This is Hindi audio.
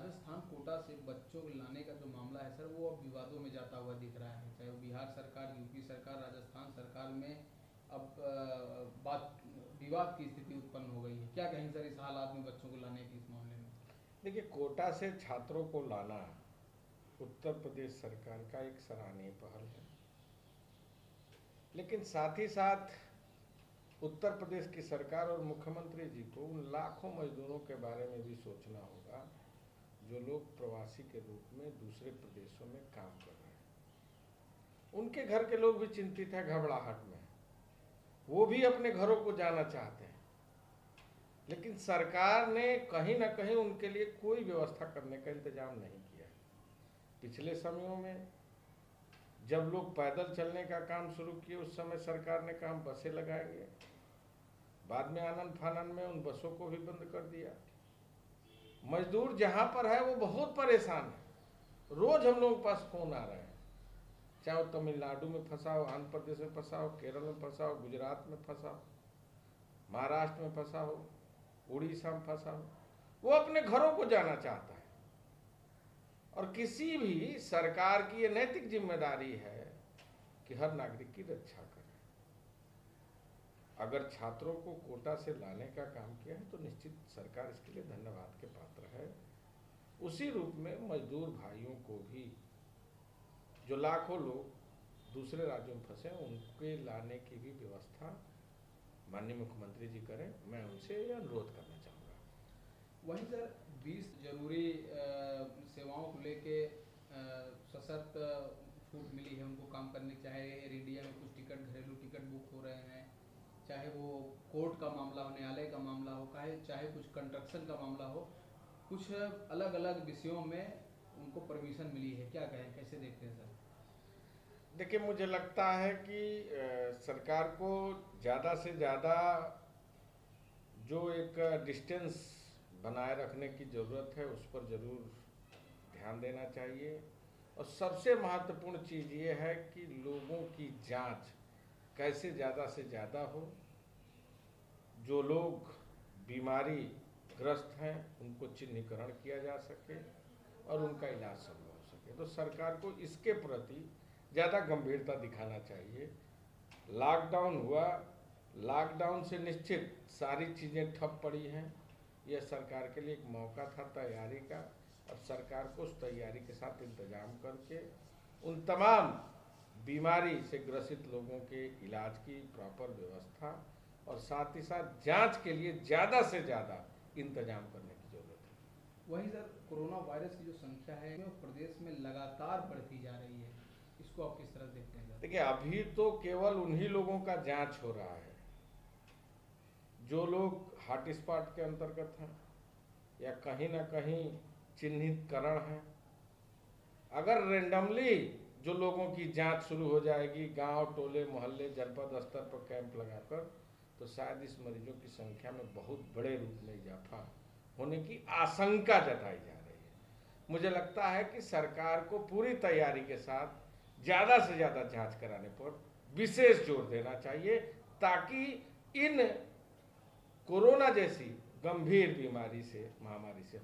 राजस्थान कोटा से बच्चों को लाने का जो मामला है सर, वो अब विवादों में जाता हुआ दिख रहा है। चाहे वो बिहार सरकार, यूपी सरकार, राजस्थान सरकार में अब बात विवाद की स्थिति उत्पन्न हो गई है। क्या कहेंगे सर इस हालात में बच्चों को लाने के इस मामले में? देखिए, कोटा से छात्रों को लाना उत्तर प्रदेश सरकार का एक सराहनीय पहल है, लेकिन साथ ही साथ उत्तर प्रदेश की सरकार और मुख्यमंत्री जी को उन लाखों मजदूरों के बारे में भी सोचना होगा जो लोग प्रवासी के रूप में दूसरे प्रदेशों में काम कर रहे हैं। उनके घर के लोग भी चिंतित हैं, घबराहट में, वो भी अपने घरों को जाना चाहते हैं, लेकिन सरकार ने कहीं ना कहीं उनके लिए कोई व्यवस्था करने का इंतजाम नहीं किया। पिछले समयों में जब लोग पैदल चलने का काम शुरू किए, उस समय सरकार ने कहा हम बसें लगाएंगे। बाद में आनंद फानन में उन बसों को भी बंद कर दिया। मजदूर जहां पर है वो बहुत परेशान है। रोज हम लोगों के पास फोन आ रहे हैं, चाहे वो तमिलनाडु में फंसा हो, आंध्र प्रदेश में फंसा हो, केरल में फंसा हो, गुजरात में फंसा हो, महाराष्ट्र में फंसा हो, उड़ीसा में फंसा हो, वो अपने घरों को जाना चाहता है। और किसी भी सरकार की ये नैतिक जिम्मेदारी है कि हर नागरिक की रक्षा करे। अगर छात्रों को कोटा से लाने का काम किया है तो निश्चित सरकार इसके लिए धन्यवाद के पात्र है। उसी रूप में मजदूर भाइयों को भी, जो लाखों लोग दूसरे राज्यों में फंसे, उनके लाने की भी व्यवस्था माननीय मुख्यमंत्री जी करें, मैं उनसे यह अनुरोध करना चाहूँगा। वहीं सर 20 जरूरी सेवाओं को लेके सशर्त छूट मिली है उनको काम करने, चाहे एयर इंडिया में कुछ टिकट, घरेलू टिकट बुक हो रहे हैं, चाहे वो कोर्ट का मामला हो, न्यायालय का मामला हो, चाहे कुछ कंस्ट्रक्शन का मामला हो, कुछ अलग अलग विषयों में उनको परमिशन मिली है। क्या कहें, कैसे देखते हैं सर? देखिए, मुझे लगता है कि सरकार को ज़्यादा से ज़्यादा जो एक डिस्टेंस बनाए रखने की ज़रूरत है उस पर ज़रूर ध्यान देना चाहिए। और सबसे महत्वपूर्ण चीज़ ये है कि लोगों की जांच कैसे ज़्यादा से ज़्यादा हो। जो लोग बीमारी ग्रस्त हैं उनको चिन्हीकरण किया जा सके और उनका इलाज संभव हो सके। तो सरकार को इसके प्रति ज़्यादा गंभीरता दिखाना चाहिए। लॉकडाउन हुआ, लॉकडाउन से निश्चित सारी चीज़ें ठप पड़ी हैं। यह सरकार के लिए एक मौका था तैयारी का, और सरकार को उस तैयारी के साथ इंतजाम करके उन तमाम बीमारी से ग्रसित लोगों के इलाज की प्रॉपर व्यवस्था और साथ ही साथ जांच के लिए ज़्यादा से ज़्यादा इंतजाम करने की ज़रूरत है। वहीं सर कोरोना वायरस की जो संख्या है वो प्रदेश में लगातार बढ़ती जा रही है, इसको आप किस तरह देखते हैं? देखिए, अभी तो केवल उन्हीं लोगों का जांच हो रहा है जो लोग हॉटस्पॉट के अंतर्गत हैं या कहीं ना कहीं चिन्हितकरण है। अगर रेंडमली जो लोगों की जांच शुरू हो जाएगी गांव, टोले, मोहल्ले, जनपद स्तर पर कैंप लगाकर, तो शायद इस मरीजों की संख्या में बहुत बड़े रूप में इजाफा होने की आशंका जताई जा रही है। मुझे लगता है कि सरकार को पूरी तैयारी के साथ ज़्यादा से ज़्यादा जांच कराने पर विशेष जोर देना चाहिए, ताकि इन कोरोना जैसी गंभीर बीमारी से, महामारी से